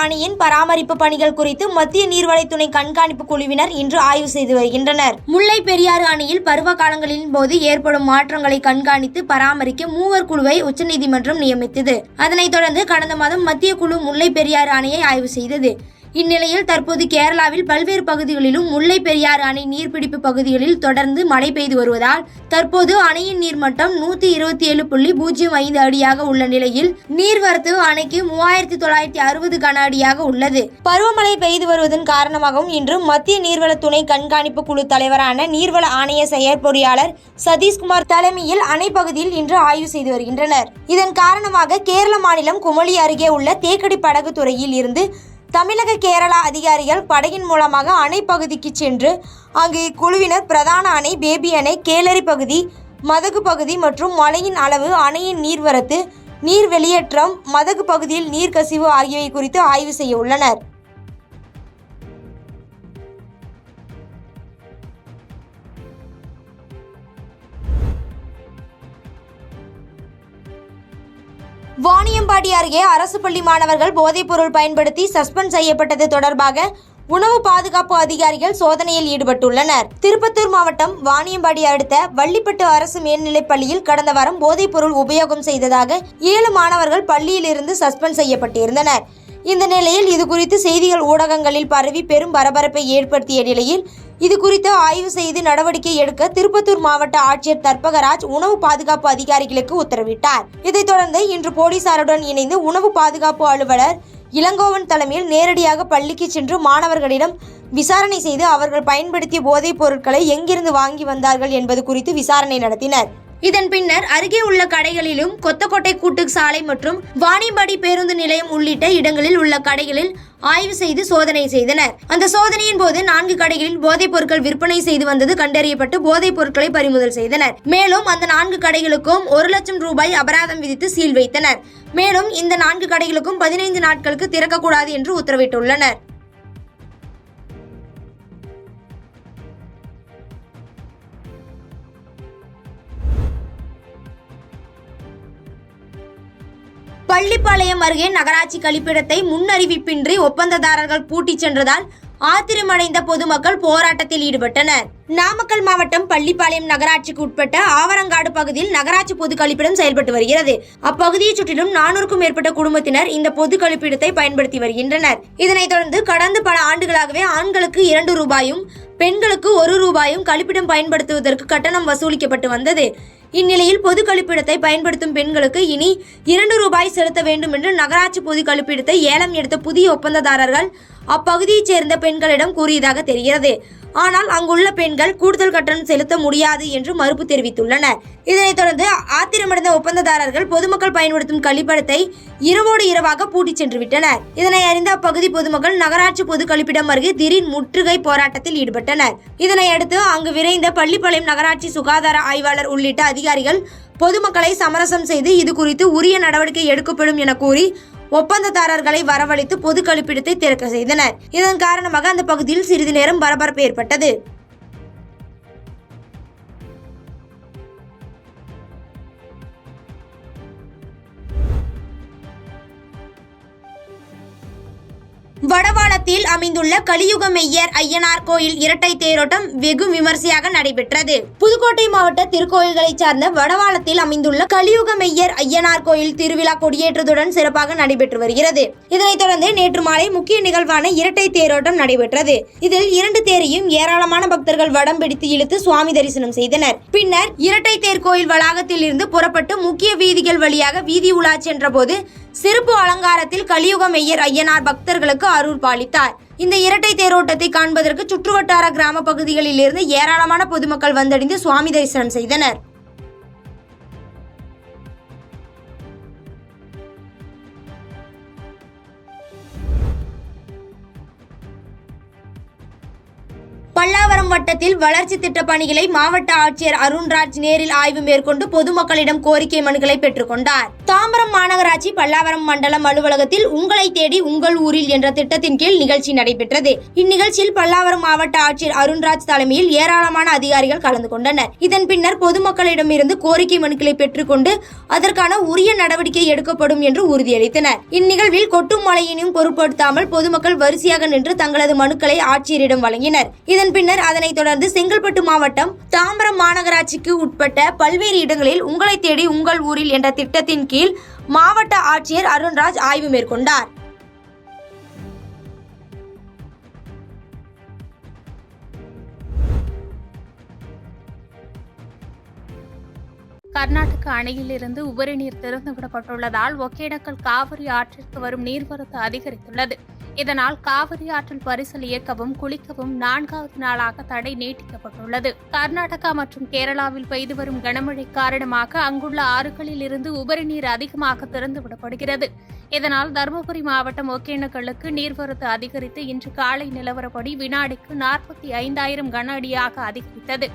அணையின் பராமரிப்பு பணிகள் குறித்து மத்திய நீர்வளத்துறை கண்காணிப்பு குழுவினர் இன்று ஆய்வு செய்து வருகின்றனர். முல்லை பெரியாறு அணையில் பருவ காலங்களின் போது ஏற்படும் மாற்றங்களை கண்காணித்து பராமரிக்க மூவர் குழுவை உச்சநீதிமன்றம் நியமித்தது. அதனைத் தொடர்ந்து கடந்த மாதம் மத்திய குழு முல்லை பெரியாறு அணையை ஆய்வு செய்தது. இந்நிலையில் தற்போது கேரளாவில் பல்வேறு பகுதிகளிலும் முல்லை பெரியாறு அணை நீர்பிடிப்பு பகுதிகளில் தொடர்ந்து மழை பெய்து வருவதால் தற்போது அணையின் நீர்மட்டம் 127.05 அடியாக உள்ள நிலையில் நீர்வரத்து அணைக்கு 3960 கன அடியாக உள்ளது. பருவமழை பெய்து வருவதன் காரணமாகவும் இன்று மத்திய நீர்வள துணை கண்காணிப்பு குழு தலைவரான நீர்வள ஆணைய செயற்பொறியாளர் சதீஷ்குமார் தலைமையில் அணை பகுதியில் இன்று ஆய்வு செய்து வருகின்றனர். இதன் காரணமாக கேரள மாநிலம் குமளி அருகே உள்ள தேக்கடி படகு துறையில் இருந்து தமிழக கேரளா அதிகாரிகள் படகின் மூலமாக அணை பகுதிக்கு சென்று அங்கு இக்குழுவினர் பிரதான அணை, பேபி அணை, கேலரி பகுதி, மதகு பகுதி மற்றும் மழையின் அளவு, அணையின் நீர்வரத்து, நீர் வெளியேற்றம், மதகு பகுதியில் நீர்க்கசிவு ஆகியவை குறித்து ஆய்வு செய்ய உள்ளனர். வாணியம்பாடி அருகே அரசு பள்ளி மாணவர்கள் போதைப்பொருள் பயன்படுத்தி சஸ்பெண்ட் செய்யப்பட்டது தொடர்பாக உணவு பாதுகாப்பு அதிகாரிகள் சோதனையில் ஈடுபட்டுள்ளனர். திருப்பத்தூர் மாவட்டம் வாணியம்பாடி அடுத்த வள்ளிப்பட்டு அரசு மேல்நிலைப் பள்ளியில் கடந்த வாரம் போதைப்பொருள் உபயோகம் செய்ததாக 7 மாணவர்கள் பள்ளியில் இருந்து சஸ்பெண்ட் செய்யப்பட்டிருந்தனர். இந்த நிலையில் இதுகுறித்து செய்திகள் ஊடகங்களில் பரவி பெரும் பரபரப்பை ஏற்படுத்திய நிலையில் இதுகுறித்து ஆய்வு செய்து நடவடிக்கை எடுக்க திருப்பத்தூர் மாவட்ட ஆட்சியர் தர்பகராஜ் உணவு பாதுகாப்பு அதிகாரிகளுக்கு உத்தரவிட்டார். இதைத் தொடர்ந்து இன்று போலீசாருடன் இணைந்து உணவு பாதுகாப்பு அலுவலர் இளங்கோவன் தலைமையில் நேரடியாக பள்ளிக்கு சென்று மாணவர்களிடம் விசாரணை செய்து அவர்கள் பயன்படுத்திய போதைப் பொருட்களை எங்கிருந்து வாங்கி வந்தார்கள் என்பது குறித்து விசாரணை நடத்தினர். இதன் பின்னர் அருகே உள்ள கடைகளிலும் கொத்தக்கோட்டை கூட்டு சாலை மற்றும் வாணியம்பாடி பேருந்து நிலையம் உள்ளிட்ட இடங்களில் உள்ள கடைகளில் ஆய்வு செய்து சோதனை செய்தனர். அந்த சோதனையின் போது 4 கடைகளில் போதைப் பொருட்கள் விற்பனை செய்து வந்தது கண்டறியப்பட்டு போதைப் பொருட்களை பறிமுதல் செய்தனர். மேலும் அந்த 4 கடைகளுக்கும் 1 லட்சம் ரூபாய் அபராதம் விதித்து சீல் வைத்தனர். மேலும் இந்த 4 கடைகளுக்கும் 15 நாட்களுக்கு திறக்கக்கூடாது என்று உத்தரவிட்டுள்ளனர். பள்ளிப்பாளையம் அருகே நகராட்சி கழிப்பிடத்தை முன்னறிவிப்பின்றி ஒப்பந்ததாரர்கள் பூட்டிச் சென்றதால் ஆத்திரமடைந்த பொதுமக்கள் போராட்டத்தில் ஈடுபட்டனர். நாமக்கல் மாவட்டம் பள்ளிப்பாளையம் நகராட்சிக்கு உட்பட்ட ஆவரங்காடு பகுதியில் நகராட்சி பொது கழிப்பிடம் செயல்பட்டு வருகிறது. அப்பகுதியை சுற்றிலும் 400க்கும் மேற்பட்ட குடும்பத்தினர் இந்த பொது கழிப்பிடத்தை பயன்படுத்தி வருகின்றனர். இதனைத் தொடர்ந்து கடந்த பல ஆண்டுகளாகவே ஆண்களுக்கு 2 ரூபாயும் பெண்களுக்கு 1 ரூபாயும் கழிப்பிடம் பயன்படுத்துவதற்கு கட்டணம் வசூலிக்கப்பட்டு வந்தது. இந்நிலையில் பொது கழிப்பிடத்தை பயன்படுத்தும் பெண்களுக்கு இனி 2 ரூபாய் செலுத்த வேண்டும் என்று நகராட்சி பொது கழிப்பிடத்தை ஏலம் எடுத்த புதிய ஒப்பந்ததாரர்கள் அப்பகுதியைச் சேர்ந்த பெண்களிடம் கூறியதாக தெரிகிறது. ஆனால் அங்குள்ள பெண்கள் கூடுதல் கட்டணம் செலுத்த முடியாது என்று மறுப்பு தெரிவித்துள்ளனர். இதனைத் தொடர்ந்து ஆத்திரமடைந்த ஒப்பந்ததாரர்கள் பொதுமக்கள் பயன்படுத்தும் கழிப்பிடத்தை இரவோடு இரவாக பூட்டிச் சென்று விட்டனர். இதனை அறிந்த அப்பகுதி பொதுமக்கள் நகராட்சி பொது கழிப்பிடம் அருகே திடீர் முற்றுகை போராட்டத்தில் ஈடுபட்டனர். இதனையடுத்து அங்கு விரைந்த பள்ளிப்பாளையம் நகராட்சி சுகாதார ஆய்வாளர் உள்ளிட்ட அதிகாரிகள் பொதுமக்களை சமரசம் செய்து இது குறித்து உரிய நடவடிக்கை எடுக்கப்படும் என கூறி ஒப்பந்ததாரர்களை வரவழைத்து பொது கழிப்பிடத்தை திறக்க செய்தனர். இதன் காரணமாக அந்த பகுதியில் சிறிது நேரம் பரபரப்பு ஏற்பட்டது. வடவாளத்தில் அமைந்துள்ள கலியுக மெய்யர் ஐயனார் கோயில் இரட்டை தேரோட்டம் வெகு விமர்சையாக நடைபெற்றது. புதுக்கோட்டை மாவட்ட திருக்கோயில்களை சார்ந்த வடவாளத்தில் அமைந்துள்ள கலியுக மெய்யர் ஐயனார் கோயில் திருவிழா கொடியேற்றத்துடன் சிறப்பாக நடைபெற்று வருகிறது. இதனைத் தொடர்ந்து நேற்று மாலை முக்கிய நிகழ்வான இரட்டை தேரோட்டம் நடைபெற்றது. இதில் 2 தேரையும் ஏராளமான பக்தர்கள் வடம் பிடித்து இழுத்து சுவாமி தரிசனம் செய்தனர். பின்னர் இரட்டை தேர் கோயில் வளாகத்தில் இருந்து புறப்பட்டு முக்கிய வீதிகள் வழியாக வீதி உலா சென்ற போது சிறப்பு அலங்காரத்தில் கலியுக மெய்யர் ஐயனார் பக்தர்களுக்கு அருள் பாலித்தார். இந்த இரட்டை தேரோட்டத்தை காண்பதற்கு சுற்றுவட்டார கிராம பகுதிகளில் இருந்து ஏராளமான பொதுமக்கள் வந்தடைந்து சுவாமி தரிசனம் செய்தனர். பல்லாவரம் வட்டத்தில் வளர்ச்சி திட்ட பணிகளை மாவட்ட ஆட்சியர் அருண்ராஜ் நேரில் ஆய்வு மேற்கொண்டு பொதுமக்களிடம் கோரிக்கை மனுக்களை பெற்றுக் கொண்டார். தாம்பரம் மாநகராட்சி பல்லாவரம் மண்டலம் அலுவலகத்தில் உங்களை தேடி உங்கள் ஊரில் என்ற திட்டத்தின் கீழ் நிகழ்ச்சி நடைபெற்றது. இந்நிகழ்ச்சியில் பல்லாவரம் மாவட்ட ஆட்சியர் அருண்ராஜ் தலைமையில் ஏராளமான அதிகாரிகள் கலந்து கொண்டனர். இதன் பின்னர் பொதுமக்களிடமிருந்து கோரிக்கை மனுக்களை பெற்றுக்கொண்டு அதற்கான உரிய நடவடிக்கை எடுக்கப்படும் என்று உறுதியளித்தனர். இந்நிகழ்வில் கொட்டும் மழையினையும் பொருட்படுத்தாமல் பொதுமக்கள் வரிசையாக நின்று தங்களது மனுக்களை ஆட்சியரிடம் வழங்கினர். இதன் பின்னர் அதனைத் தொடர்ந்து செங்கல்பட்டு மாவட்டம் தாம்பரம் மாநகராட்சிக்கு உட்பட்ட பல்வேறு இடங்களில் உங்களை தேடி உங்கள் ஊரில் என்ற திட்டத்தின் கீழ் மாவட்ட ஆட்சியர் அருண்ராஜ் ஆய்வு மேற்கொண்டார். கர்நாடக அணையிலிருந்து உபரி நீர் திறந்துவிடப்பட்டுள்ளதால் ஒகேனக்கல் காவிரி ஆற்றிற்கு வரும் நீர்வரத்து அதிகரித்துள்ளது. இதனால் காவிரி ஆற்றில் பரிசல் இயக்கவும் குளிக்கவும் 4வது நாளாக தடை நீட்டிக்கப்பட்டுள்ளது. கர்நாடகா மற்றும் கேரளாவில் பெய்து வரும் கனமழை காரணமாக அங்குள்ள ஆறுகளில் இருந்து உபரி நீர் அதிகமாக திறந்துவிடப்படுகிறது. இதனால் தருமபுரி மாவட்டம் ஒகேனக்கலுக்கு நீர்வரத்து அதிகரித்து இன்று காலை நிலவரப்படி வினாடிக்கு 45,000 கன அடியாக அதிகரித்தது.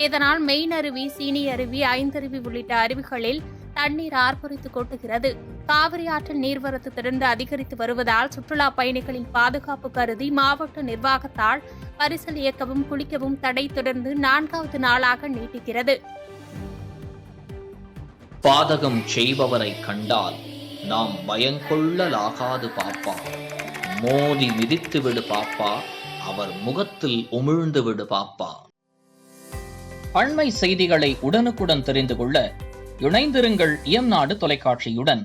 இதனால் மெயின் அருவி, சீனி அருவி, ஐந்தருவி உள்ளிட்ட அருவிகளில் தண்ணீர் ஆர்ப்பரித்து கொட்டுகிறது. காவிரி ஆற்றில் நீர்வரத்து தொடர்ந்து அதிகரித்து வருவதால் சுற்றுலா பயணிகளின் பாதுகாப்பு கருதி மாவட்ட நிர்வாகத்தால் பரிசல் இயக்கவும் குளிக்கவும் தடை தொடர்ந்து 4வது நாளாக நீட்டிக்கிறது. பாதகம் செய்பவரை கண்டால் நாம் பயங்கொள்ளலாகாது பாப்பா, மோதி மிதித்து விடு பாப்பா, அவர் முகத்தில் உமிழ்ந்து விடு பாப்பா. அண்மை செய்திகளை உடனுக்குடன் தெரிந்து கொள்ள இணைந்திருங்கள் இயம்நாடு தொலைக்காட்சியுடன்.